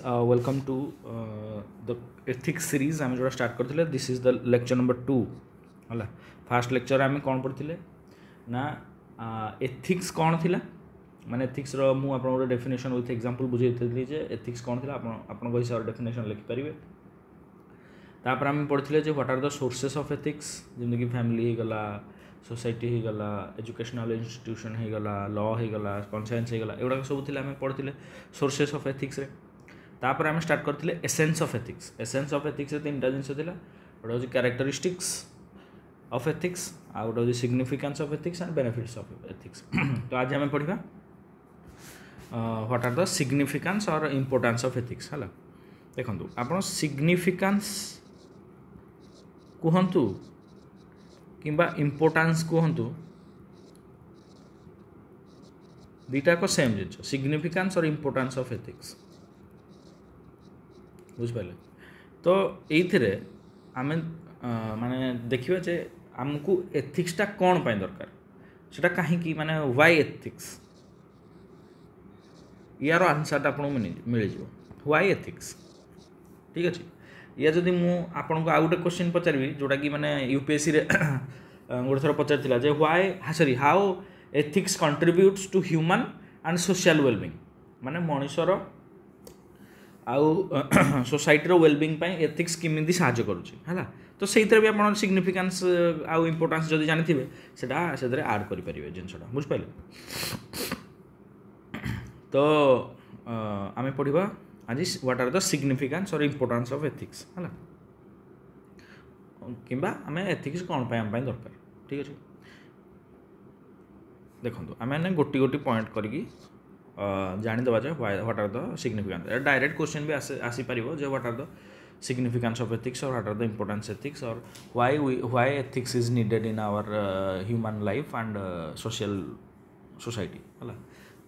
welcome to the ethics series आम जो start करथिले this is the lecture number 2 हला फास्ट लेक्चर आम कौन पढ़थिले ना एथिक्स कौन थिला माने एथिक्स रो मु आपन गोटे डेफिनेशन विथ एग्जांपल बुझे देली जे एथिक्स कौन थिला आपन को हिसाब डेफिनेशन लिखि परिबे तापर आम पढ़थिले जे what are the sources of ethics जेमि कि फैमिली ही गला सोसाइटी ही गला एजुकेशनल इंस्टीट्यूशन ही गला लॉ ही गला कॉन्साइंस ही गला एगुडा सब थिला आम पढ़थिले सोर्सेस ऑफ एथिक्स रे तापर आम स्टार्ट करथिले एसेंस ऑफ एथिक्स रे तीन टा जिंस थिला गोटे होची कैरेक्टरिस्टिक्स ऑफ एथिक्स आ गोटे होची significance of ethics and benefits of ethics तो आज आम पढ़िबा व्हाट आर द सिग्निफिकेंस और इंपोर्टेंस ऑफ एथिक्स हला देखंतु आपण सिग्निफिकेंस कहंतु किंबा इंपोर्टेंस कहंतु दुईटा को सेम जिन सिग्निफिकेंस और इंपोर्टेंस ऑफ एथिक्स बुझिपारे तो ये आम माने देखिए जे आमको एथिक्सटा कौन पाई दरकार सेटा कहीं माने व्हाई एथिक्स यार आंसरटा आपको मिल जाए व्हाई एथिक्स ठीक अच्छे या जदि मु आपन को आउ गोटे क्वेश्चन पचारि जोटा कि माने यूपीएससी रे गोटे थर पचार जे why sorry how ethics contributes to human and social wellbeing माने मनुष्यर आउ सोसाइटी रो वेलबिंग पाई एथिक्स किमिति सहाय्य करूची हला तो सेइतरे भी आपण सिग्निफिकेंस आउ इंपोर्टेंस जदि जानिथिबे सेटा सेदरे ऐड करि परिबे जिनसटा बुझ पाइले तो आमे पढिबा आज व्हाट आर द सिग्निफिकेंस और इंपोर्टेंस ऑफ एथिक्स हला किंबा आमे एथिक्स कोन पाई हम पाई दरकार ठीक अछि देखंतु आमे गोटी गोटी पॉइंट करिकी जानी दबा जे what are the significance direct question भी आसी पारिबो जे what are the significance of ethics और what are the importance ethics और why ethics is needed in our human life and social society हला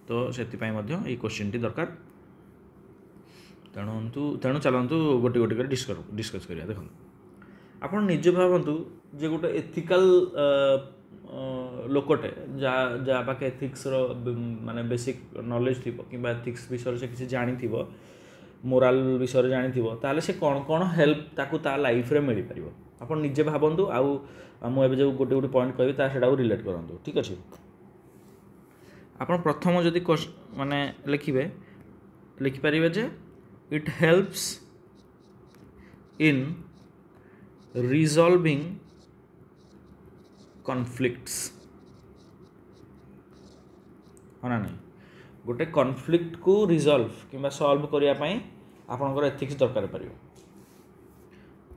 तो सेति पई मध्ये ए क्वेश्चन टी दरकार तेणु चलतु गोटे गोटे कर डिस्कस करिया देखो आपण निजे भावतु जे गोटे एथिकल लोकटे जा पाखे एथिक्स रो माने बेसिक नॉलेज थिबो किबा एथिक्स विषय से किसी जानि थिबो मोराल विषय जानि थिबो ताले से कोन कोन हेल्प ताकू ता लाइफ रे मिली परिबो आपण निजे भावंतु आउ मु एबे जो गोटे गोटे पॉइंट कहबी ता सेडा रिलेट करंतु ठीक अछि आपण प्रथम जदि माने लिखि परिबे जे it helps in resolving conflicts होना नहीं गोटे कॉन्फ्लिक्ट को रिजॉल्व किंबा सॉल्व करिया पई आपनकर एथिक्स दरकार परियो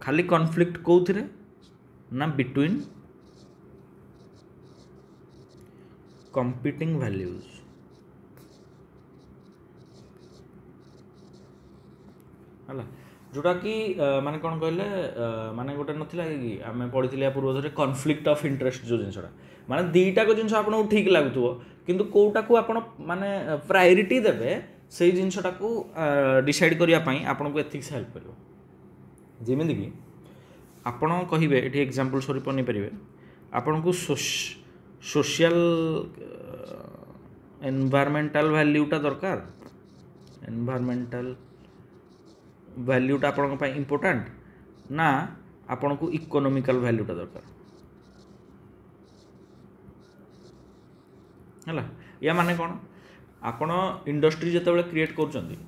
खाली कॉन्फ्लिक्ट कोथिरे ना बिटवीन competing values हला जोटा कि माने कोन कहले माने गोटे नथिला कि आमे पढिथिले पूर्व धरे कॉन्फ्लिक्ट ऑफ इंटरेस्ट जो जिनसडा माने दीटा को जिनस आपन ठीक लागुथबो किंतु कोटा को आपन माने प्रायोरिटी देबे सेही जिनसटा को डिसाइड करिया पई आपन को एथिक्स हेल्प करियो जेमिति कि आपन कहिबे एठी एग्जांपल स्वरूप नै परिबे आपन को सोशल एनवायरमेंटल वैल्यूटा दरकार एनवायरमेंटल वैल्यूटा आपन पाई इंपोर्टेंट ना आपन को इकोनॉमिकल वैल्यूटा दरकार हला या माने कोन आपन इंडस्ट्री जते बेले क्रिएट करचंदी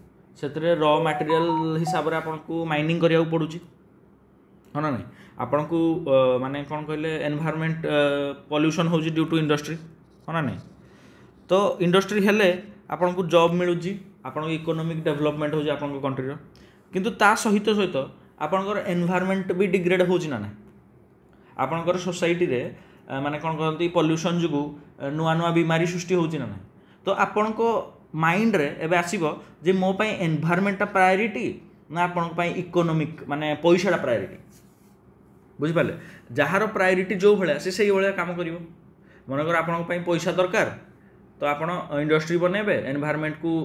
सेतरे रॉ मटेरियल हिसाब रे आपन को माइनिंग करिया पड़ुची होना नहीं आपन को माने कोन कहले एनवायरनमेंट पोल्यूशन होजी ड्यू टू इंडस्ट्री होना नहीं तो इंडस्ट्री हेले आपन को जॉब मिलुची आपन को इकोनॉमिक डेवलपमेंट होजी आपन को कंट्री रो किंतु ता सहित सहित आपनकर एनवायरनमेंट भी डिग्रेड होची ना आपनकर सोसाइटी रे माने कोन कहंती पोल्यूशन जुगु नुआ नुआ बीमारी सृष्टि होची ना तो आपन को माइंड रे एबे आसीबो जे मो पई एनवायरनमेंट प्रायोरिटी ना आपन पई इकोनॉमिक माने पैसाटा प्रायोरिटी बुझि पाले जहार प्रायोरिटी जो भले से सही भले काम करिवो मनकर आपन पई पैसा दरकार तो आपन इंडस्ट्री बनेबे एनवायरनमेंट को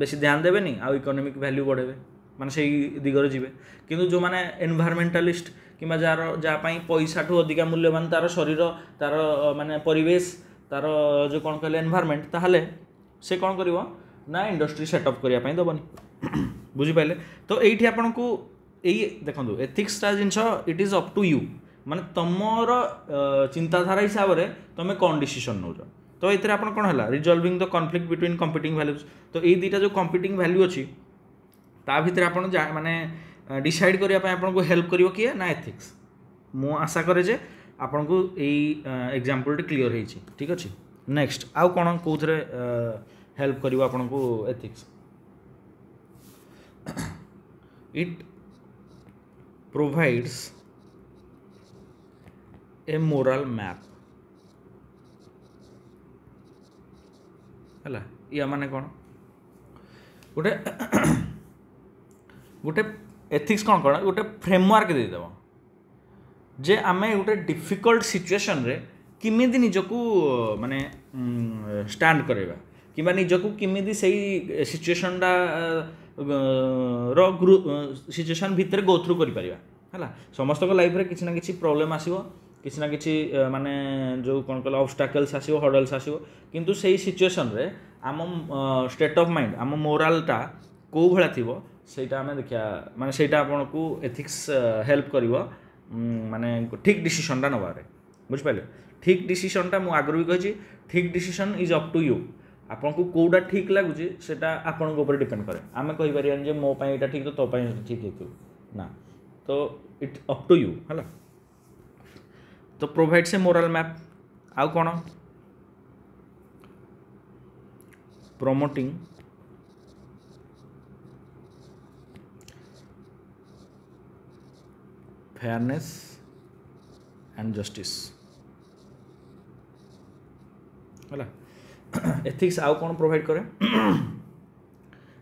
बेसी ध्यान देबेनी आ इकोनॉमिक वैल्यू बढ़ेबे माने से दिगरे जीवे किंतु जो माने एनवायरमेंटलिस्ट किंबा जार जा पई पैसा ठो अधिका मूल्यवान तार शरीर तार माने परिवेश तार जो कोन कहले एनवायरनमेंट ताहले से कोन करिवो ना इंडस्ट्री सेटअप करिया पई दबनी बुझिपारे तो ये आपन को यही देखो एथिक्सटा जिनस it is up to you माने तुमर चिंताधारा हिसाब से तुम कौन डिसीजन नौ तो ये आप कौन है resolving the conflict between competing values तो ये दुटा जो कंपीटिंग वैल्यू अच्छी ता भितर आप माने डिसाइड करने आपको हेल्प करियो किए ना एथिक्स मु आशा करे जे आपन को यही एग्जाम्पल क्लीयर होती ठीक अच्छे नेक्स्ट आउ कौन कौन हेल्प करियो आपन को ethics it provides a moral map है या माने कौन गोटे गोटे एथिक्स कौन कौन गोटे फ्रेमवर्क देदेव जे आमे गोटे डिफिकल्ट सिचुएशन रे किमिदी निजको माने स्टैंड करेगा कि निजको किमिदी सही सिचुएशनटा सिचुएशन भितर गो थ्रू कर है समस्त लाइफ रे किसी ना किसी प्रॉब्लम आसीबो किसी ना किसी माने जो कौन कहला ऑब्स्टैकल्स आसीबो हर्डल्स आसीबो किंतु सही सिचुएशन रे आम स्टेट ऑफ माइंड आम मोरालटा को भला थिबो सेटा आमे देखिया माने सेटा आपन को एथिक्स हेल्प करिवो माने ठीक डिसीजनटा नबारे बुझ पाइले ठीक डिसीजनटा मु आगु भी कहि ठीक decision is up to you आपन को कोडा ठीक लगुच सेटा आपन को ऊपर डिपेंड करे आमे कहि परियन जे मो पई एटा ठीक तो तो पई ठीक हेतु ना तो इट अप टू यू हला तो प्रोवाइड्स ए मोरल मैप आउ कोन प्रमोटिंग फेयरनेस एंड जस्टिस हला एथिक्स आउ कौन प्रोवाइड करे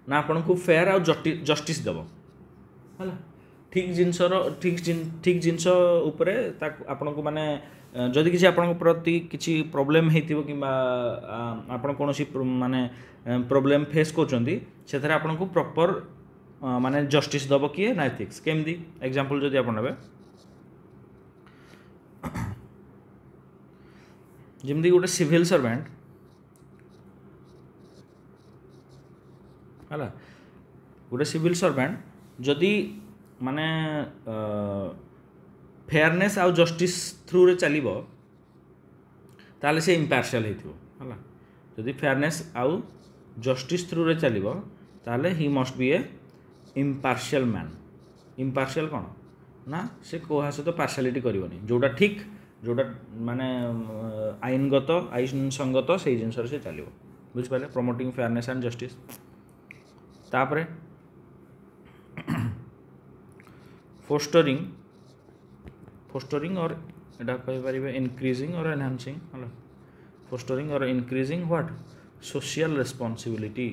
ना आपन को फेयर आउ जस्टिस देव है ठीक जिनसर ठीक जिनस उपरे आपन को माने जदि किसी आपन प्रति किसी प्रॉब्लम हेतिबो किबा आपन कोनोसी माने प्रॉब्लम फेस करचंदी सेथरे आपन को प्रॉपर माने जस्टिस दब किए ना एथिक्स केमदी एग्जांपल जदि आपन नेबे जेमदी गोटे सिविल सर्वेंट है गोटे सिविल सर्वेंट जदि माने फेयरनेस आउ जस्टिस थ्रू रे चलिबो ताले से इम्पार्शियल हेतिबो है जदि फेयरनेस आउ जस्टिस थ्रू रे चलिबो ताले he must be A impartial man impartial कौन ना से कोहा सहित पार्शियालिटी करबनी जोटा ठीक जोटा माने आईनगत आईन संगत से जिनस से चलिबो बुझ पाले प्रमोटिंग फेयरनेस एंड जस्टिस तापरे फोस्टरिंग और एटा कहि परिबे इंक्रीजिंग और एनहांसिंग हला फोस्टरिंग और इंक्रीजिंग व्हाट सोशल रिस्पांसिबिलिटी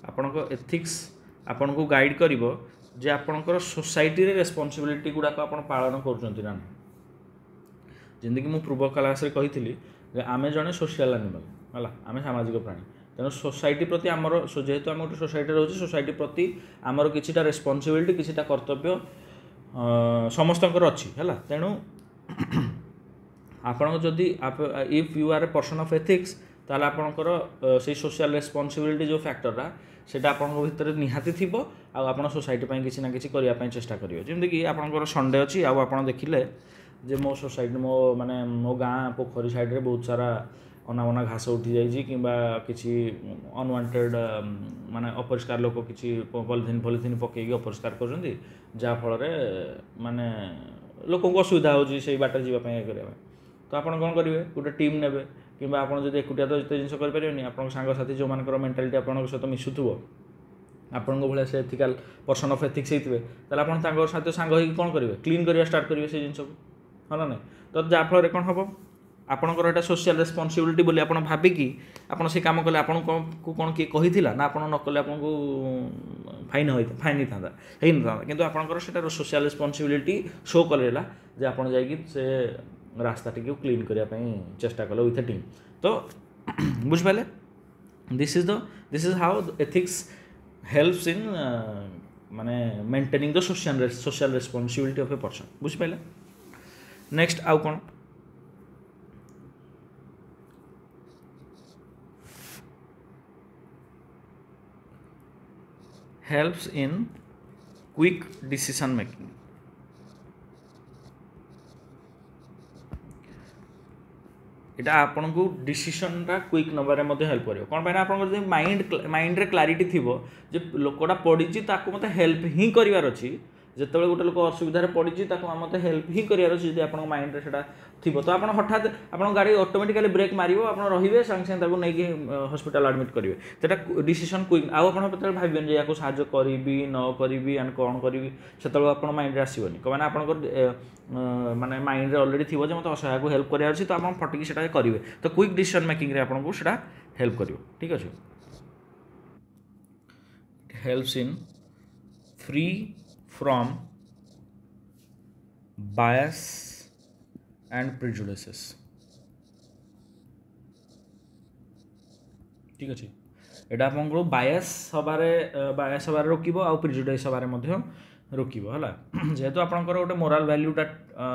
आपन को एथिक्स आपन को गाइड करिवो जे आपनकर सोसाइटी रे रिस्पांसिबिलिटी गुडा को आपन पालन करचंती ना जिंदगी मु पूर्व क्लास रे कहितली जे आमे जने सोशल एनिमल हला आमे सामाजिक प्राणी तेणु सोसाइटी प्रति आमर जेहेतु आम गोटे सोसाइटी रोचे सोसाइटी प्रति आमर किछिटा रेस्पॉन्सिबिलिटी किछिटा कर्तव्य समस्तंकर अच्छी है तेणु आपण जदि if you are a person of ethics ताले आपणकर से सोशल रेस्पॉन्सिबिलिटी जो फैक्टरटा सेटा आपन भितर निहाती थिबो आ आपण सोसाइटी पई किछि ना किछि करिया पई चेष्टा करियो जेमति कि आपणकर संडे अछि आ आपण देखिले जे मो सोसाइटी मो माने मो गाँ पोखरी साइड रे बहुत सारा अनावना घास उठी जाइए कि किसी अनवांटेड माने अपरिष्कार लोक किसी पॉलिथिन पॉलिथिन पकईकी अपरिष्कार कर जहाँफल माने लोक असुविधा होची से बाट जावाई करने तो आप कौन करेंगे गोटे टीम ने कि आप एकुटिया तो जिते जिन करें आप सांगसाथी जो मान मेंटालिटी आप सहित मिसुव आपण भाया से एथिकल पर्सन ऑफ एथिक्स होते आप सहित सांग कौन करेंगे क्लीन करवा स्टार्ट करेंगे से जिन हाँ ना नहीं तो जहाँफल कौन हम आपणकर एटा सोशल रेस्पॉन्सिबिलिटी बोली आपण भाबिकी आपण से काम कले आपण को कौन किए कहिथिला ना आपण न कले आपण को फाइन ही था किंतु आपणकर सेटा सोशल रेस्पॉन्सिबिलिटी शो करेला जे आपण जाई से रास्ता टिके क्लीन करिया पई चेष्टा कले विथ टीम तो बुझ पाले this is how ethics helps in माने maintaining the social responsibility of a person बुझ पाले नेक्स्ट आउ कौन helps in quick decision making. এটা ଆପଣଙ୍କୁ ଡିସିସନଟା କ୍ୱିକ୍ ନେବାରେ ମଧ୍ୟ ହେଲ୍ପ କରିବ। କ'ଣ ପାଇଁ ନା ଆପଣଙ୍କର ଯଦି ମାଇଣ୍ଡରେ କ୍ଲାରିଟି ଥିବ ଯେ ଲୋକଟା ପଡ଼ିଛି ତାକୁ ମୋତେ ହେଲ୍ପ ହିଁ କରିବାର ଅଛି, ଯେତେବେଳେ ଗୋଟେ ଲୋକ ଅସୁବିଧାରେ ପଡ଼ିଛି ତାକୁ ମୋତେ ହେଲ୍ପ ହିଁ କରିବାର ଅଛି, ଯଦି ଆପଣଙ୍କ ମାଇଣ୍ଡରେ ସେଇଟା ଥିବ ତ ଆପଣ ହଠାତ୍ ଆପଣଙ୍କ ଗାଡ଼ି ଅଟୋମେଟିକାଲି ବ୍ରେକ୍ ମାରିବ, ଆପଣ ରହିବେ, ସାଙ୍ଗେ ସାଙ୍ଗେ ତାକୁ ନେଇକି ହସ୍ପିଟାଲ ଆଡ଼ମିଟ୍ କରିବେ। ସେଟା ଡିସିସନ୍ କ୍ୱିକ୍। ଆଉ ଆପଣ କେତେବେଳେ ଭାବିବେନି ଯେ ୟାକୁ ସାହାଯ୍ୟ କରିବି ନ କରିବି ଆଣ୍ଡ କ'ଣ କରିବି, ସେତେବେଳେ ଆପଣ ମାଇଣ୍ଡରେ ଆସିବନି। କ'ଣ ମାନେ ଆପଣଙ୍କର ମାନେ ମାଇଣ୍ଡରେ ଅଲରେଡ଼ି ଥିବ ଯେ ମୋତେ ଅସହାୟକୁ ହେଲ୍ପ କରିବାର ଅଛି, ତ ଆପଣ ଫଟିକି ସେଟା କରିବେ। ତ କ୍ୱିକ୍ ଡିସିସନ୍ ମେକିଂରେ ଆପଣଙ୍କୁ ସେଟା ହେଲ୍ପ କରିବ। ଠିକ୍ ଅଛି। Helps in free from bias and prejudices। ठीक अच्छे, एटा आपको बायस हबारे रोकिबो आ प्रिजुडाइज हबारे मध्य रोकिबो हला। जेहेतु आपनकर गोटे मोराल वैल्यूटा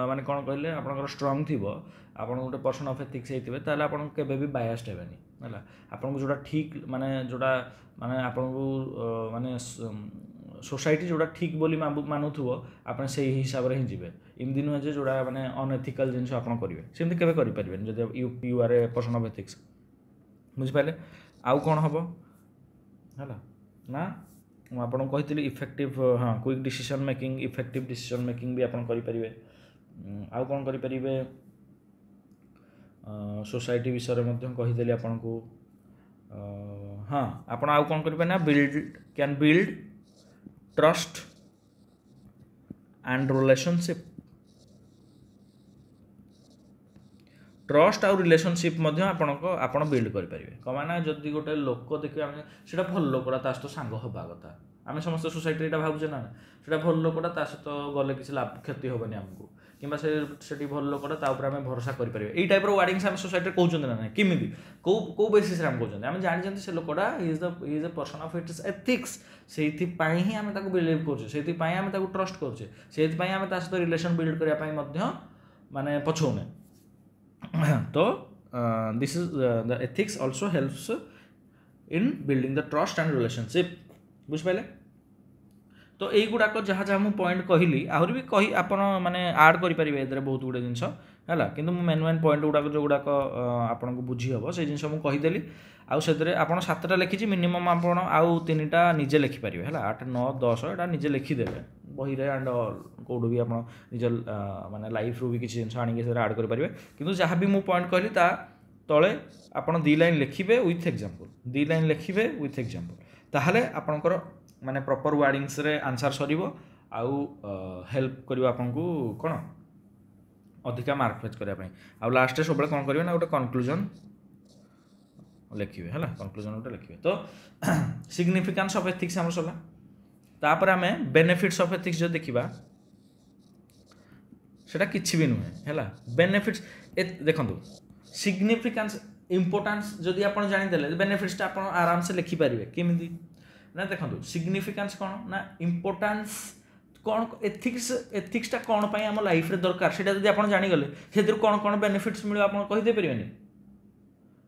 माने कोन कहले आपनकर स्ट्रांग थिबो, आपन गोटे पर्सन ऑफ एथिक्स हेतिबे, ताले आपन केबे भी बायस्ड हेबेनी हला। आपन जोटा ठीक माने जोटा माने आपन माने सोसाइटी जोटा ठीक बोली मानुथुबो आपन से हिसाब रे ही जिवे। एमदी नुहे जे जोटा माने अनएथिकल जिंस आपन करिवे, सेमती केबे करि परिबेन जदि you are a person of ethics. बुझि पाले आउ कोन हबो हला ना ମୁଁ ଆପଣଙ୍କୁ କହିଥିଲି ଇଫେକ୍ଟିଭ ହଁ quick decision making, effective decision making ବି ଆପଣ କରିପାରିବେ। ଆଉ କ'ଣ କରିପାରିବେ, सोसाइटी विषय ମଧ୍ୟ କହିଦେଲି ଆପଣଙ୍କୁ। ହଁ ଆପଣ ଆଉ କ'ଣ କରିବେ ନା can build trust and relationship. Trust आउ रिलेशनशिप मध्य आपण बिल्ड करेंगे। कमाना जदि गोटे लोक देखिए आम से भल लोकटा ता सहित सांग हवा कथा, आम समस्त सोसाइटी ये भावुचे ना से भल लोकटा ता सहित गले किसी लाभ क्षति हेनी आमको, कि से भल लोकटा आम भरोसा करेंगे। यही टाइप वार्डिंग्स आम सोसाइटी कहते ना ना किमी कौ बेसीस आम कहते आम जानी से लोकटा is a person of its ethics, से ही आम बिलीव कर ट्रस्ट करें, आम सहित रिलेशन बिल्ड करने माने पछौने। तो this is the ethics also helps in building the trust and relationship. बुझिपारे तो यही गुड़ाक जहाँ जहाँ मुझे पॉइंट कहली आहरी भी कही आपण माने ऐड करेंगे ए बहुत गुड़े जिनस है कि मेन मेन पॉइंट गुड़ाक जो गुड़ाक आपन को बुझी हम से जिन मुझे कहीदेली आउ से आप 7टा लिखी मिनिमम आप आउ 3टा निजे लिखिपारे है 8 9 10 यहाँ निजे लिखिदेवे बही एंड कौटू भी आप निज माने लाइफ रू भी किसी जिन आनिक ऐड करेंगे। किंतु जहाँ भी मुझे पॉइंट कहली ता तले आप 2 लाइन लिखिए विथ एग्जांपल, 2 लाइन लिखिए विथ एग्जांपल, ताहले आपनकर माने प्रॉपर वर्डिंग्स रे आंसर सरीबो आउ हेल्प करिवो आपनकू कोन अधिका मार्क फेच करिया पई। आउ लास्ट रे सबले कोन करिवे ना गोटे कंक्लूजन लिखिवे हला, कंक्लूजन गोटे लिखिवे। तो सिग्निफिकेंस ऑफ एथिक्स हमर सला, तापर आमे बेनिफिट्स ऑफ एथिक्स जो देखिबा सेटा किछि भी नुहे हला। बेनिफिट्स देखंतु सिग्निफिकेंस इंपोर्टेंस जदि आपण जानि देले बेनिफिट्स ता आपण आराम से लिखि परिबे केमिति ना। देखो सिग्निफिकेंस कौन ना इंपोर्टेंस कौन एथिक्सटा कौन पाई आम लाइफ रे दरकार से आप जानीगले से कौन कौन बेनिफिट्स मिले आप कहीदे पारे।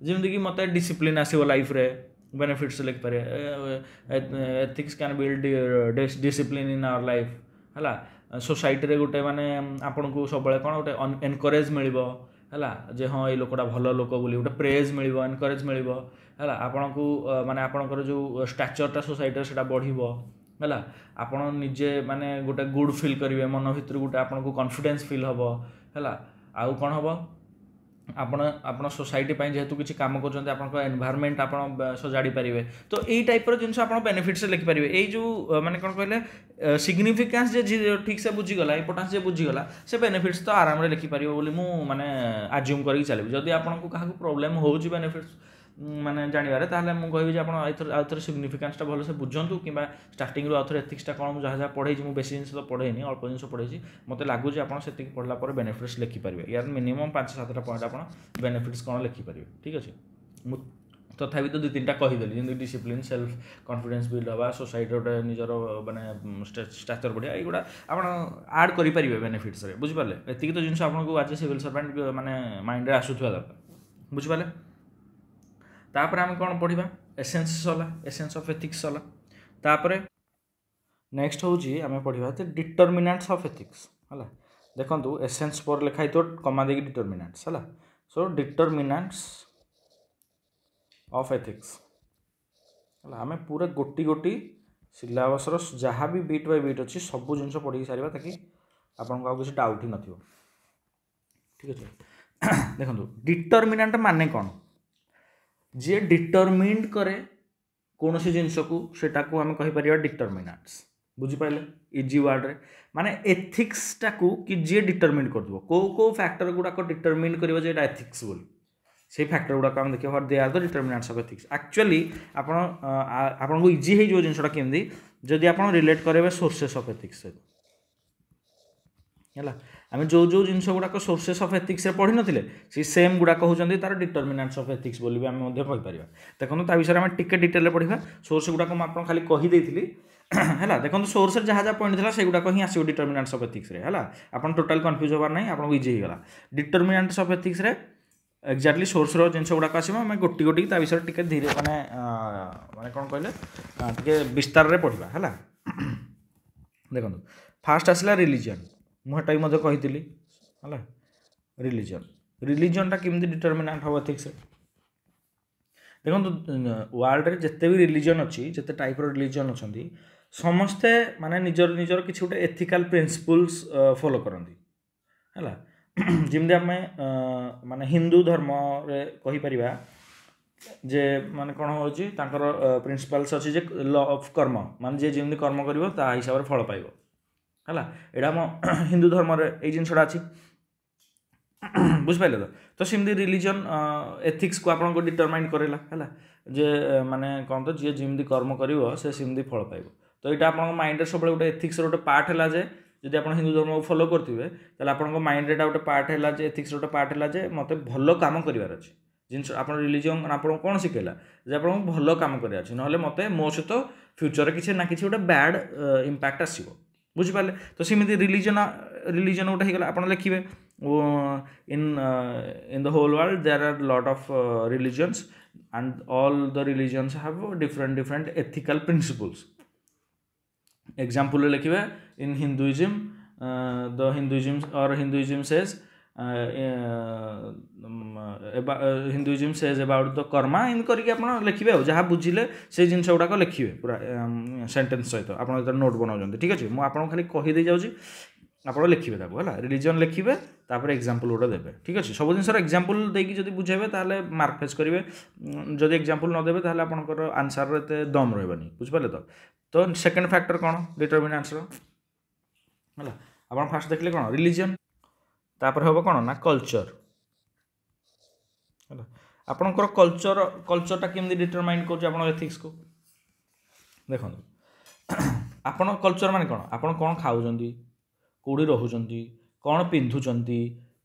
जमीक मत डिसिप्लिन आसो लाइफ रे बेनिफिट्स लिखिपारे, ethics can build discipline in our life है। सोसाइटी रे गोटे माने आपन को सब कौन गोटे एनकरेज मिलिबो है जे हाँ ये लोकटा भल लोक बोली गोटे प्रेज मिलिबो एनकरेज मिलिबो है। आपन को माने आपनकर जो स्ट्रक्चरटा सोसाइटी से बढ़िबो है। आपन निजे माने गोटे गुड फील करेंगे, मन भीतर गोटे आपन को कॉन्फिडेंस फील हम है। आउ कौन हम आपन सोसाइटी जेहेतु किसी काम कर एनवायरनमेंट आप सजाड़ी पारे। तो यही टाइप जिन आप बेनिफिट्स लिखिपारे। यही जो माने कौन कहले सिग्निफिकेंस जे ठीक से बुझीगला इंपोर्टेंस जे बुझीगला से बेनिफिट्स तो आराम से लिखिपारे बोली मु माने आज्यूम करके चलिए। जदि आपको क्या प्रोब्लेम हो बेनिफिट्स माने जानिबारे ताहले मु कहबी जे आपण आउथर सिग्निफिकेंसटा भल से बुझंतु कि स्टार्टिंग रो आउथर एथिक्सटा कोन जहाँ जहाँ पढ़े मु बेसी जिन तो पढ़ेनी अल्प जिन पढ़े मत लगुच आप से पढ़ला पर बेनिफिट्स लिखिपारे। यार मिनिमम 5-7टा पॉइंट आप बेनिफिट्स कौन लिखिपारे। ठीक अच्छे तथापि तो 2-3टा कहीदेली जमी डिसिप्लिन सेल्फ कॉन्फिडेंस बिल्ड हवा सोसाइटी गोटे निजर माने स्ट्रक्चर बढ़िया युवा आप आड करेंगे बेनिफिट्स बुझिपारे। एति तो जिन आपको आज सिविल सर्वेंट माने माइंड रे आसुथवा दरकार बुझिपारे। तापर आम कौन पढ़ा एसेंस सला, एसेंस ऑफ एथिक्स सला। तापर नेक्स्ट हूँ आम पढ़ा डिटर्मिनाट्स ऑफ एथिक्स है देखो एसेंस पर लिखाई तो कमा देगी डिटर्मिनाट्स है सो डिटर्मिनाट्स ऑफ एथिक्स है आम पूरा गोटी गोटी सिलेबसर जहाँ भी बीट बाय बीट अच्छी सब जिन पढ़ी सारा ताकि आपको आउ किसी डाउट ही न ठीक अच्छे देखो डिटर्मिनाट माने कौन जी डिटर्मिन्ड करे कौन सी जिनस को सेटा को आम कहीपर डिटर्मिनाट्स बुझिपारे इजी वर्ड रे माने एथिक्स टाकू कि जी डिटर्मिन कर कौ फैक्टर गुड़ाक डिटर्मिन कर एथिक्स बोली से फैक्टर गुड़ाक आम देखिए what they are the determinants of ethics actually आपन को इजी है जो जिनसा केमती जदि आप रिलेट करेंगे सोर्सेस ऑफ एथिक्स सहित है आम जो जो जिन गुड़ाक सोर्सेस ऑफ एथिक्स पढ़ी नथिले सी सेम गुड़ाक होचंदी तार डिटर्मिनेंट्स ऑफ एथिक्स बोली आम कहीपर देखो ता विषय में टिके डिटेल पढ़ा सोर्स गुड़ाक मुझे खाली कहीदेली है देखो सोर्स जहाँ जहाँ पॉइंट था सेगुड़ाक ही आसो डिटर्मिनेंट्स ऑफ एथिक्स है आप टोटाल कन्फ्यूज होबार नहीं आपको इजी होगा determinants of ethics exactly source जिन गुड़ाक आस गोटी गोटी विषय टी धीरे माने कौन कहले टे विस्तार में पढ़ा है देखो फास्ट आसला रिलीजन मुझे कही है रिलीजन रिलीजन टा केमती डिटर्मिनेंट हम एथिक्स देखो वर्ल्ड रे जिते भी रिलीजन अच्छी जिते टाइप रिलीजन अच्छा समस्ते माने निजर निजर किसी गोटे एथिकल प्रिंसिपल्स फॉलो करती है जमी आम माने हिंदू धर्म रे कही परिबा जे माने कौन हो प्रिंसिपल्स अच्छी जे लॉ ऑफ कर्म मान जे जमी कर्म कर हिसाब से फल पाइब है यहाँ हिंदू धर्म ये जिनसा अच्छी बुझिपारे तो सेमती रिलीजन एथिक्स को आपको डिटरमाइन करेला है जे माने कौन तो जी जमी कर्म कर सेमती फल पाइब तो यहाँ आप माइंड सब गोटे एथिक्स गोटे पार्ट है जब आप हिंदू धर्म को फॉलो करेंगे तो आप माइंड गोटे पार्ट है एथिक्स गोटे पार्ट है मत भल कम करार अच्छे जिन आप रिलीजन आपको कौन शिखेला जे आप भल कम करार ना मत मो सहित फ्यूचर किसी ना कि गोटे बैड इम्पैक्ट आसो बुझिपारे तो सेमती रिलीजन रिलीजन गोटे होगा आप लिखे in the whole world there are lot of religions and all the religions have different ethical principles example लिखिए in Hinduism the Hinduism says Hinduism says about the karma इन करके आप लिखिए जहाँ बुझिले से जिन गुड़ाक लिखिए पूरा सेंटेंस सहित आप नोट बनाऊँ ठीक अच्छे मुझे आपको खाली कहीदे जाऊँगी आप लिखिए है रिलीजन लिखिए तापर एग्जांपल गोटे देवे ठीक अच्छे सब जिन एग्जांपल देकी जब बुझेबे ताले मार्क फेस करेंगे जब एग्जांपल न देवे ताले आपनकर आंसर एत दम रही बुझिपारे तो सेकेंड फैक्टर कौन डिटर्मिनेंट्स है आप फास्ट देखले कौन रिलीजन तापर हम कौन ना कल्चर है आपनकर कल्चरटा केमती डिटरमाइन कर एथिक्स को देखो आपन कल्चर माने कौन आप कौन खाऊँ कौड़ी रोचंती कौन पिंधुंट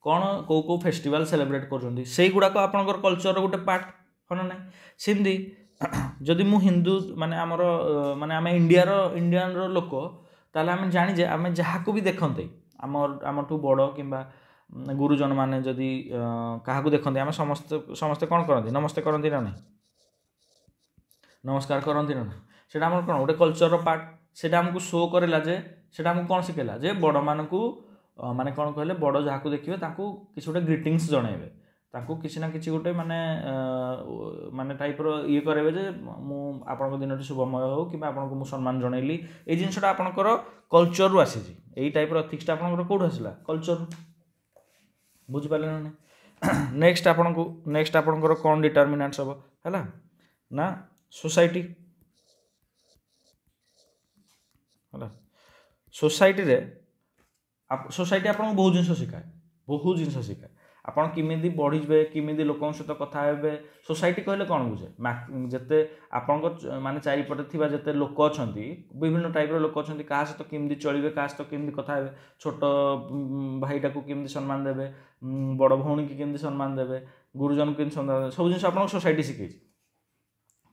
कौन कौ कौ फेस्टिवल सेलिब्रेट कर गुड़ाक आपंकर कल्चर गोटे पार्ट है ना सेमती जदि मु हिंदू माने आमर माने आम इंडियन लोक ताले आम जानी जे आम जहाँ को भी देखते आम ठू बड़ कि गुरुजन मैंने जदि क्या देखते आम समस्ते समस्ते कौन करती नमस्ते करती ना नहीं नमस्कार करती ना से कौन गोटे कल्चर पार्ट से आमको शो करेला जे सेटा आमको कौन शिखेला जे बड़ मानकू माने कौन कहले बड़ जहाँ को देखिए किसी गोटे ग्रीटिंग्स जनइबे किसी ना किसी गोटे माने माने टाइप ये करेंगे जे आपण दिन शुभमय हो कि आपको मुझे सम्मान जनइली ये जिनसा आपंकर कल्चर रु आसी यही टाइप एथिक्स आपंकर कौट आसला कल्चर बुझिपारे ना नेक्स्ट आपंकर कौन डिटर्मिनेंट्स हम है ना सोसाइटी है सोसाइटी रे सोसाइटी आपको बहुत जिन शिखाए आपड़ किमी बढ़े किमी लोक सहित कथा हे सोसाइटी कहले कौन बुझे जिते आप माने चारिपटे थी जिते लोक अच्छा विभिन्न टाइप लोक अच्छा क्या सहित केमती चलिए क्या सहित केमती कथा हे छोट भाईटा को केमती सम्मान देवे बड़ भौणी की केमती सम्मान देवे गुरुजन को केमती सम्मान सब जिन आपको सोसाइटी शिखे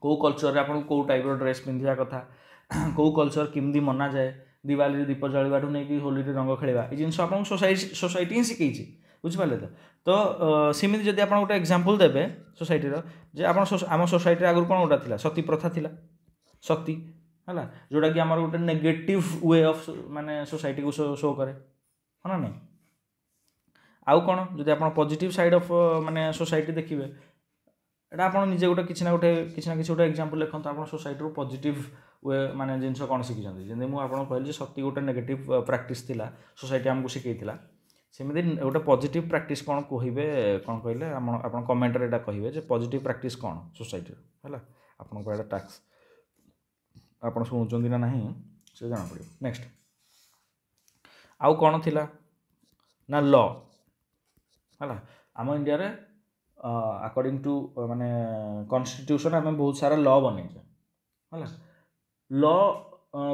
कौ कल्चर आपको कौ टाइप ड्रेस पिंधा कथा कौ कल्चर केमती मना जाए दिवाली दीप जलवाठू नहीं होली रंग खेलवा ये जिन आपको सोसाइटी ही शिखी बुझिपारे तो सेमती जब आप गोटे एग्जांपल देवे सोसाइटी जे आम सोसाइटी आगुरी कौन गोटा था सती प्रथा थिला सती है जोटा कि आम गोटे नेगेटिव वे ऑफ माने सोसाइटी को शो करे है ना नहीं आउ कौन जदि आप पॉजिटिव साइड ऑफ माने सोसाइटी देखिए एटा आप निजे गोटे किसी ना गोटे एग्जांपल लिखते आप सोसाइटी पॉजिटिव वे माने जिनस कौन शिखिं जमी मुझे कहली सती गोटे नेगेटिव प्रैक्टिस थिला सोसाइटी आमको शिखेइथिला सेमती गोटे पॉजिटिव प्रैक्टिस कौन कहे कौन कहले आप कमेंट रे कहे जे पॉजिटिव प्रैक्टिस कौन सोसाइटी है आपको एटा टैक्स आप शुणुंट ना नहीं से जाना पड़े नेक्स्ट आउ कौन थिला ना लॉ है आम इंडिया रे अकॉर्डिंग टू माने कॉन्स्टिट्यूशन आम बहुत सारा लॉ बनईचे है लॉ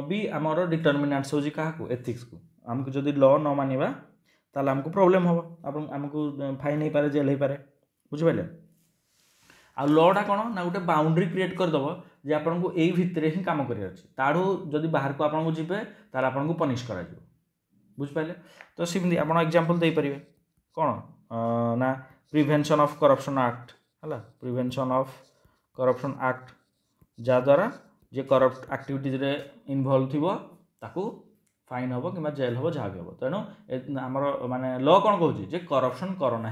भी आमर डिटर्मिनेंट्स हो क्या एथिक्स को आमको जदि लॉ न मानिबा ताले आमको प्रॉब्लम हम आमको फाइन हो पारे जेल हो पारे बुझिपारे आ लॉटा कौन ना गोटे बाउंड्री क्रिएट करदेव जे आपको यही भितर ही काम करार ताड़ू जदि बाहर को आपको जी तार आपको पनिश कर बुझिपारे तो सेमती आप एग्जांपल दे पारे कौन ना प्रिवेंशन ऑफ करप्शन एक्ट है प्रिवेंशन ऑफ करप्शन एक्ट जहाद्वारा जे करप्ट एक्टिविटीज रे इन्वॉल्व थी ताकू फाइन हम कि जेल हम जहाँ भी हम तेणु आमर माने लॉ कौन कहूँ जे करप्शन कर ना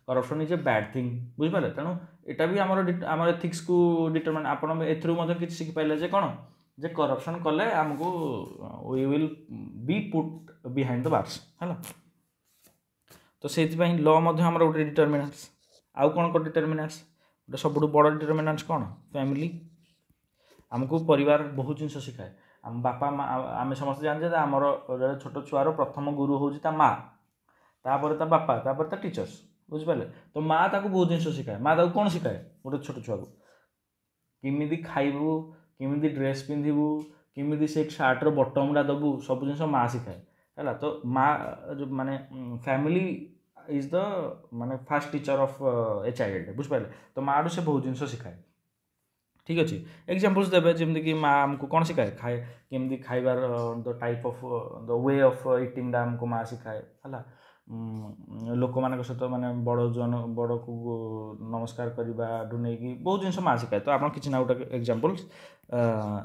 corruption is a bad thing बुझिपारे तेणु यहाँ भी आमर एथिक्स को डिटरमाइन आप किसी शिखिपारे जे कौन जे करप्शन कले आमको we will be put behind the bars है तो से लॉ आमर गोटे डिटरमिनेंट्स आउ कौन कौन डिटरमिनेंट्स गोटे सब बड़ डिटरमिनेंट्स कौन फैमिली आमको परिवार बहुत जिन शिखाए आम बापा माँ आम समस्त जाने आमर छोट छुआर प्रथम गुरु हूँ माँ तापर ता बापा तापर ता टीचर्स बुझिपारे तो माँ ताको बहुत जिन शिखाए माँ ताको कौन शिखाए गोटे छोट छुआ को किमिदी खाइबू किमिदी ड्रेस पिंधु किमिदी से शार्टर बटमटा दबू सब जिन माँ शिखाए है तो माँ जो माने फैमिली इज द माने first teacher of a child बुझिपारे तो माँ से बहुत जिन शिखाए ठीक अच्छे एग्जांपल्स देवे जमी कि माँ आमको कौन शिखाए खाए केमती खाइबार the type of the way of eating आमको माँ शिखाए है लोक मान सहित माने बड़ को नमस्कार करने नहीं बहुत जिन माँ शिखाए तो आप किसी ना गोटे एग्जांपल्स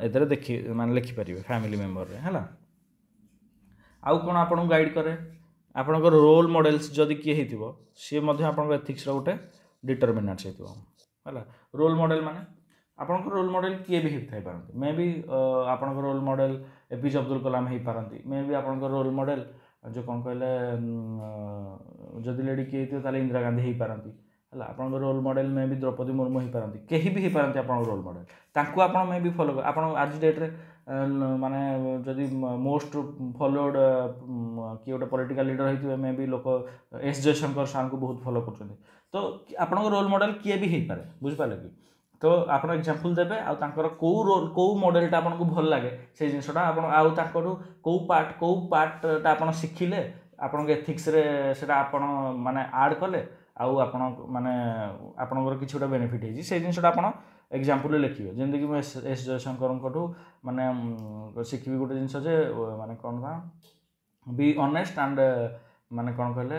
ए देखी माने लिखिपारे फैमिली मेंबर है आउ कौन आपको गाइड करे आपणकर रोल मॉडल्स जदि किए हो सी आप एथिक्स गोटे डिटरमिनेंट्स है रोल मॉडल माने आपन रोल मॉडल किए भी होता है मे भी आपन role model APJ Abdul Kalam हो पारती मे भी आपन रोल मॉडल जो कौन कहले जदि लेडी किए हो इंदिरा गांधी हो पारती है आपन रोल मॉडल मे भी द्रौपदी मुर्मू हो पारती कहीं भी हो पारती आप रोल मॉडल तांको आप मे भी फॉलो आप आज डेट्रे माने जदि मोस्ट फॉलोड किए गोटे पॉलिटिकल लीडर होते मे भी लोक एस जयशंकर सार को बहुत फॉलो कर तो आपन रोल मॉडल किए भी हो पारे बुझिपारे कि तो आप एग्जांपल देवे आउर कौ मॉडलटा आपको भल लगे से जिनसा आप कौ पार्टा आप शिखिले आपण एथिक्स रे सेटा आपण माने ऐड कले आउ आपण माने आपणकर किसी गोटे बेनिफिट होती से जिनसा आप एग्जांपल लिखिए जमीक कि एस जयशंकर माने शिखी गोटे जिनस माने कौन था बी ऑनेस्ट एंड माने कौन कहले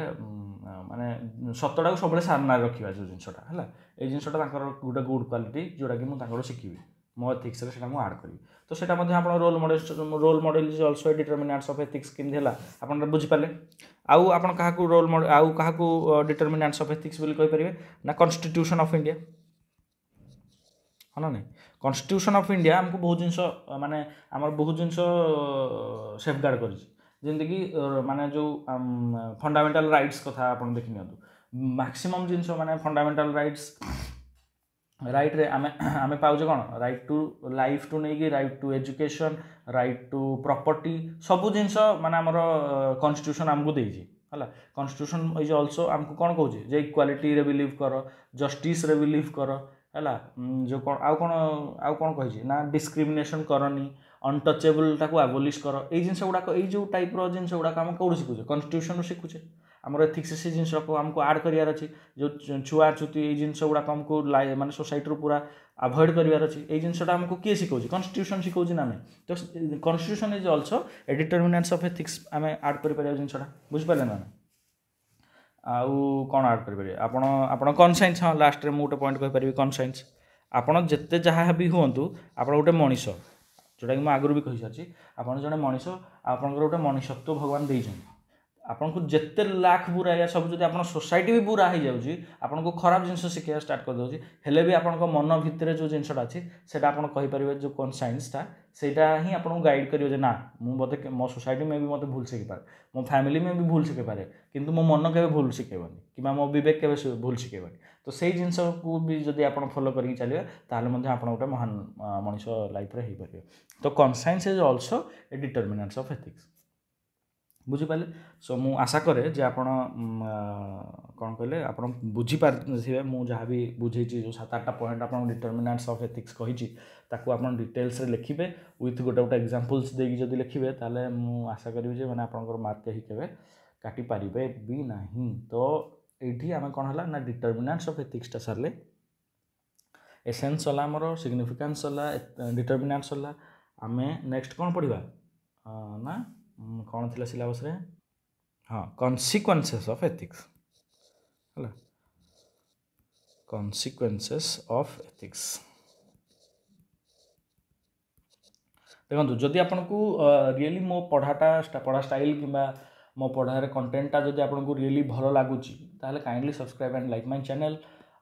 माने सतटा को सब सामने रखा जो जिनसा है ये जिनसा गोटे गुड क्वालिटी जोटा कि मुझे शिखी मो एथिक्स से आड करी तो सेटा आप role model is also a determinants of ethics केमती है आप बुझिपारे आउ आप रोल मॉडल आउ क्या डिटरमिनेंट्स ऑफ एथिक्स बोली कहींपारे ना कॉन्स्टिट्यूशन ऑफ इंडिया है ना नहीं कॉन्स्टिट्यूशन ऑफ इंडिया आमको बहुत जिनस माने आम बहुत जिनस सेफगार्ड कर जमीक कि माने जो फंडामेंटल राइट्स कथा आप देखी मैक्सिमम जिनस माने फंडामेंटल राइट्स राइट रे आमे पाउजे कौन राइट टू लाइफ टू नहीं कि right to education right to property सब जिनस माने आमर कॉन्स्टिट्यूशन आमको देइछि है कॉन्स्टिट्यूशन इज ऑल्सो आमको कौन कहूँ जे इक्वालिटी रे बिलीव कर जस्टिस रे बिलीव कर है जो कौन कही ना डिस्क्रिमिनेशन करनी अनटचेबल टाक आबोलिश कर ये जिन गुड़ाक जो टाइप जिन गुड़ाक आम कौट शिखुचे कॉन्स्टिट्यूशन शिखुचे आमर एथिक्स से जिन आमको आड करार अच्छी जो छुआछुती ये जिन गुड़ाक आमको माने सोसाइटी पूरा अवॉइड करार अच्छी ये जिनसा आमको किए शिखा कॉन्स्टिट्यूशन शिखा ना नहीं तो constitution is also a determinants of ethics आम आड कर जिनसा बुझिपारे ना आउ कौन आड करेंगे आपण कनसाइंस हाँ लास्ट में गोटे पॉइंट कहींपारि कनसाइंस आपड़ जिते जहाँ भी हूँ आप गोटे मनीष जोटा कि आगुरी भी कही सारी आप जड़े मनीष आपंकर गोटे मनुष्यत्व भगवान देते आपन को जिते लाख बुरा या सब जब आप सोसाइटी भी बुरा हो जाऊँगी आपन को खराब जिन शिखा स्टार्ट कर दूसरी हेले भी आपन मन भितर जो जिनसा अच्छी से आपरे जो कन्साइंसटा सेटा ही आपको गाइड करेंगे ना मुझे मो सोसाइटी में भी मत भूल शिखी पारे मो फैमिली में भी भूल शिखी पारे किंतु मो मन के भूल शिखेबनी कि मो विवेक के भूल शिखेबनी तो से जिन को भी जब आप फॉलो करके चलिए ताल आप गोटे महान मनीष लाइफ रे हो पारे तो conscience is also a determinants of ethics बुझीपारे सो मु आशा करे जे आपण कौन कहले आप बुझीपारे मुझे जहाँ भी बुझे जो 7-8टा पॉइंट आप डिटर्मिनेंट्स ऑफ एथिक्स कही ताकू आप डिटेल्स लिखिए विथ गोटे गोटे एग्जांपल्स देकी जब लिखिए ताले मु आशा करी जे माने आपनकर मार्क कहीं केवे काटी पारिबे भी नहीं तो एठी आमे कोन हला ना डिटर्मिनेंट्स ऑफ एथिक्स टा सरले एसेंस होला हमर सिग्निफिकेंस होला डिटर्मिनेंट्स होला आमे नेक्स्ट कोन पढिबा ना कौन थी सिलेबस रे हाँ कॉन्सिक्वेंसेस ऑफ एथिक्स है कॉन्सिक्वेंसेस ऑफ एथिक्स देखो जदि आपन को रियली मो पढ़ा स्टाइल कि मो पढ़ार कंटेंटा जदि आपन को रियली भल लगुच ताहले kindly subscribe and like my channel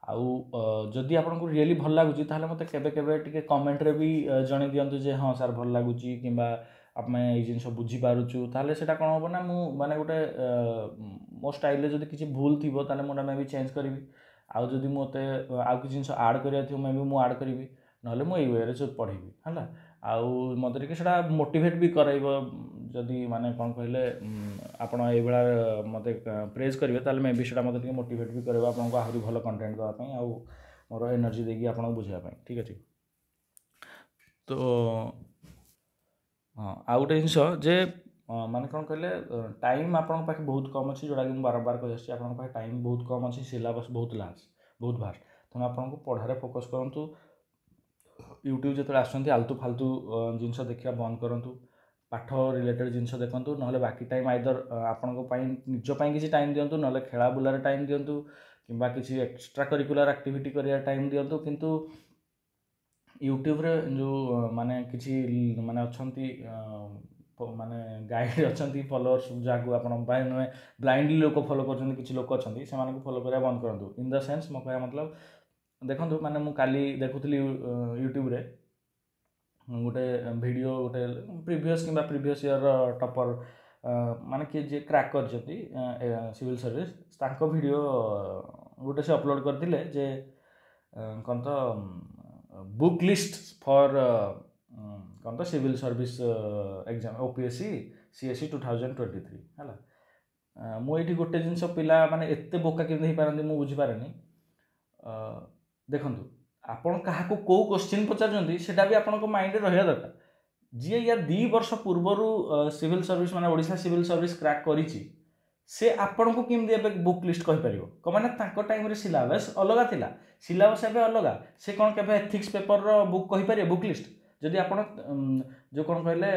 आउ जदि आपन को रियली भल लगुच ताहले मते केबे केबे टिके कमेंट रे भी जणे दियंतु जे हाँ सर भल लगुच कि आमे ये जिन बुझीपारुचु ताहले सेटा कौन हम ना मु माने गोटे मो स्टाइल जब किसी भूल थी ताहले मुझे मैं भी चेंज करी आउ जदि मते आउ किसी जिन आड करिया थी मैं भी मु आड करी नहले मु एई वे सब पढ़ेबी है आउ मते टिके सेटा मोटिवेट भी कराइबो जदि माने कौन कहले आपण एई बेला मते प्रेज करिवे ताहले मैं भी सेटा मते टिके मोटिवेट भी करबा आपन को आहुरी भलो कंटेंट दवा पई आउ मोर एनर्जी देगी आपन बुझाइबा पई ठीक अछि तो हाँ आउ गोटे जिनस जे माने कौन कहले टाइम आपन पाखे बहुत कम अच्छी जोटा कि मुझे बार बार कही आपन पाखे टाइम बहुत कम अच्छी सिलेबस बहुत लार्ज बहुत भास्ट तेणु आपन को पढ़ारे फोकस करूँ यूट्यूब जो आसुँच आलतू फालतू जिनस देखा बंद करूँ पाठ रिलेटेड जिनस देखूँ ना बाकी टाइम आइदर आपण निजपाई किसी टाइम दिंतु ना खेला बुलार टाइम दिंतु कि किसी एक्सट्रा करिकुलर एक्टिविटी कराया टाइम दिंतु किंतु यूट्यूब रे जो माने किसी माने अच्छी माने गाइड अच्छा फॉलोअर्स जहाँ आप ब्लाइंडली लोक फॉलो कर किसी लोक अच्छा से फॉलो करा बंद करूँ इन द सेन्स मो कह मतलब देखो मैंने मुझे काली देखुली यूट्यूब रे गोटे वीडियो गोटे प्रीवियस कि प्रीवियस ईयर टॉपर माने कि जे क्रैक कर सिविल सर्विस तांको वीडियो गोटे से अपलोड करथिले जे कौन तो बुक लिस्ट फॉर कौन तो civil service exam OPSC CSC 2023 है मुझे गोटे जिनस पिला माने एत्ते बोका केमती पारती मुझे बुझीपारे देखु आपण क्या कौ क्वेश्चन पचार सेटा भी आपण माइंड रहा दरकार जी या 2 वर्ष पूर्वर सिविल सर्विस माने ओडिशा सिविल सर्विस क्रैक करिछि से आपण को केमती एबे बुक लिस्ट कहि परिबो क माने तांको टाइम रे सिलेबस अलग थिला सिलेबस एबे अलग से कोन केबे एथिक्स पेपर रो बुक कहि परिबो बुक लिस्ट जदि आपण जो कोन कहले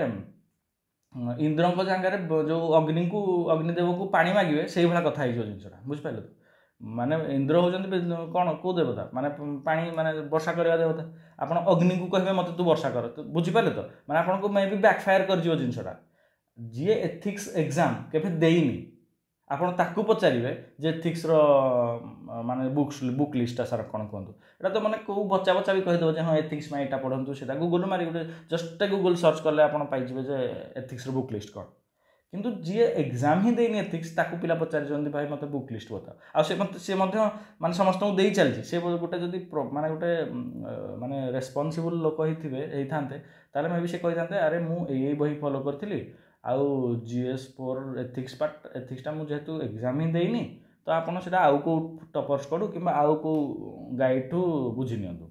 इंद्र को जंगारे जो अग्निदेव को पानी मागिबे सेही भला कथा हिजो जिनसटा बुझ पाइलो तो माने इंद्र होजंती कौन को देवता माने पानी माने वर्षा करवा देवता आपण अग्नि को कहबे मते तू वर्षा कर तो बुझी पाले तो माने आपण को मे भी बैकफायर कर जिवो जिनसटा जी एथिक्स एग्जाम केबे देइनी आपण ताकू पचारिबे जे एथिक्स रो माने बुक लिस्ट सारा कोन कहंतु एटा तो माने को बच्चा बच्चा भी कहि दो जे हां एथिक्स में एटा पढंतु सेटा गूगल मारी गुटे जस्ट गूगल सर्च करले आपण पाइ जिवे जे एथिक्स रो बुक लिस्ट कोन किंतु जी एग्जाम ही देनी एथिक्स ताकू पिला पचार भाई मत बुक लिस्ट बता आ माने समस्त को दे चलती से गोटे जदि माने गोटे माने रेस्पॉन्सिबल लोक ही थांते ताले मैं भी से कही था अरे मु ए बही फॉलो करथिली आउ जीएस 4 एथिक्स पार्ट एथिक्सटा मु जेहेतु एग्जाम ही देनी तो आपन सेटा आउ को टॉपर्स करू कि आउ को गाइड ठू बुझी नियंतु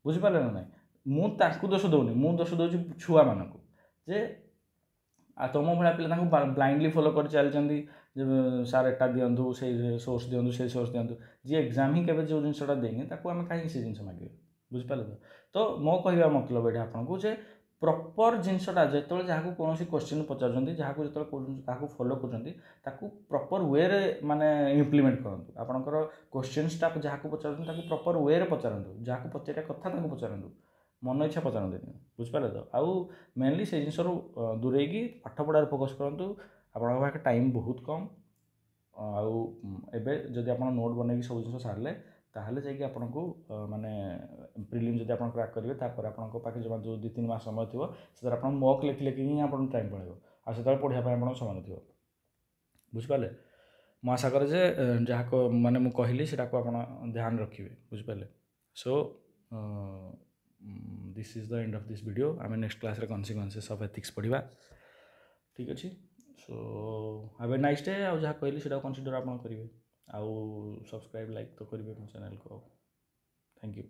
बुझी पाले ना नहीं मु ताकू दोष दउनी मु दोष दउची छुआ मानकू जे आ तुम भाया पिला ब्लाइंडली फॉलो कर चलती सार एटा दिंतु से सोर्स दिंतु से सोर्स दिंतु जी एग्जाम ही केबे जो जिनसटा देनी ताकू आम कहीं से जिनस मागे बुझिपारे तो मो कहवा मतलब ये आपको जे प्रॉपर जिनसटा जो जहाँ कौन क्वेश्चन पचार जहाँ जो फॉलो कर प्रॉपर वे रे माने इम्प्लीमेंट करूँ आपंकर क्वेश्चनटा जहाँ पचार प्रॉपर वे रे पचारतु जहाँ पचार कथा पचारतु ମନ ଇଚ୍ଛା ପଚାରନ୍ତିନି ବୁଝିପାରିଲେ ତ। ଆଉ ମେନଲି ସେ ଜିନିଷରୁ ଦୂରେଇକି ପାଠ ପଢ଼ାରେ ଫୋକସ୍ କରନ୍ତୁ। ଆପଣଙ୍କ ପାଖରେ ଟାଇମ୍ ବହୁତ କମ୍। ଆଉ ଏବେ ଯଦି ଆପଣ ନୋଟ୍ ବନେଇକି ସବୁ ଜିନିଷ ସାରିଲେ ତାହେଲେ ଯାଇକି ଆପଣଙ୍କୁ ମାନେ ପ୍ରିଲିମ୍ ଯଦି ଆପଣ କ୍ରାକ୍ କରିବେ ତାପରେ ଆପଣଙ୍କ ପାଖରେ ଜମା ଯେଉଁ 2-3 ମାସ ସମୟ ଥିବ ସେଥିରେ ଆପଣ ମକ୍ ଲେଖି ଲେଖିକି ହିଁ ଆପଣଙ୍କ ଟାଇମ୍ ପଳେଇବ। ଆଉ ସେତେବେଳେ ପଢ଼ିବା ପାଇଁ ଆପଣଙ୍କ ସମୟ ନଥିବ। ବୁଝିପାରିଲେ। ମୁଁ ଆଶା କରେ ଯେ ଯାହା ମାନେ ମୁଁ କହିଲି ସେଟାକୁ ଆପଣ ଧ୍ୟାନ ରଖିବେ। ବୁଝିପାରିଲେ। So this is the end of this video. ଆମେ ନେକ୍ସଟ କ୍ଲାସ୍ରେ କନସିକ୍ୱେନ୍ସେସ୍ ଅଫ୍ ଏଥିକ୍ସ ପଢ଼ିବା। ଠିକ୍ ଅଛି। So have a nice day. ଆଉ ଯାହା କହିଲି ସେଇଟାକୁ କନସିଡର ଆପଣ କରିବେ। ଆଉ ସବସ୍କ୍ରାଇବ୍ ଲାଇକ୍ ତ କରିବେ ମୋ ଚ୍ୟାନେଲକୁ। ଆଉ ଥ୍ୟାଙ୍କ ୟୁ।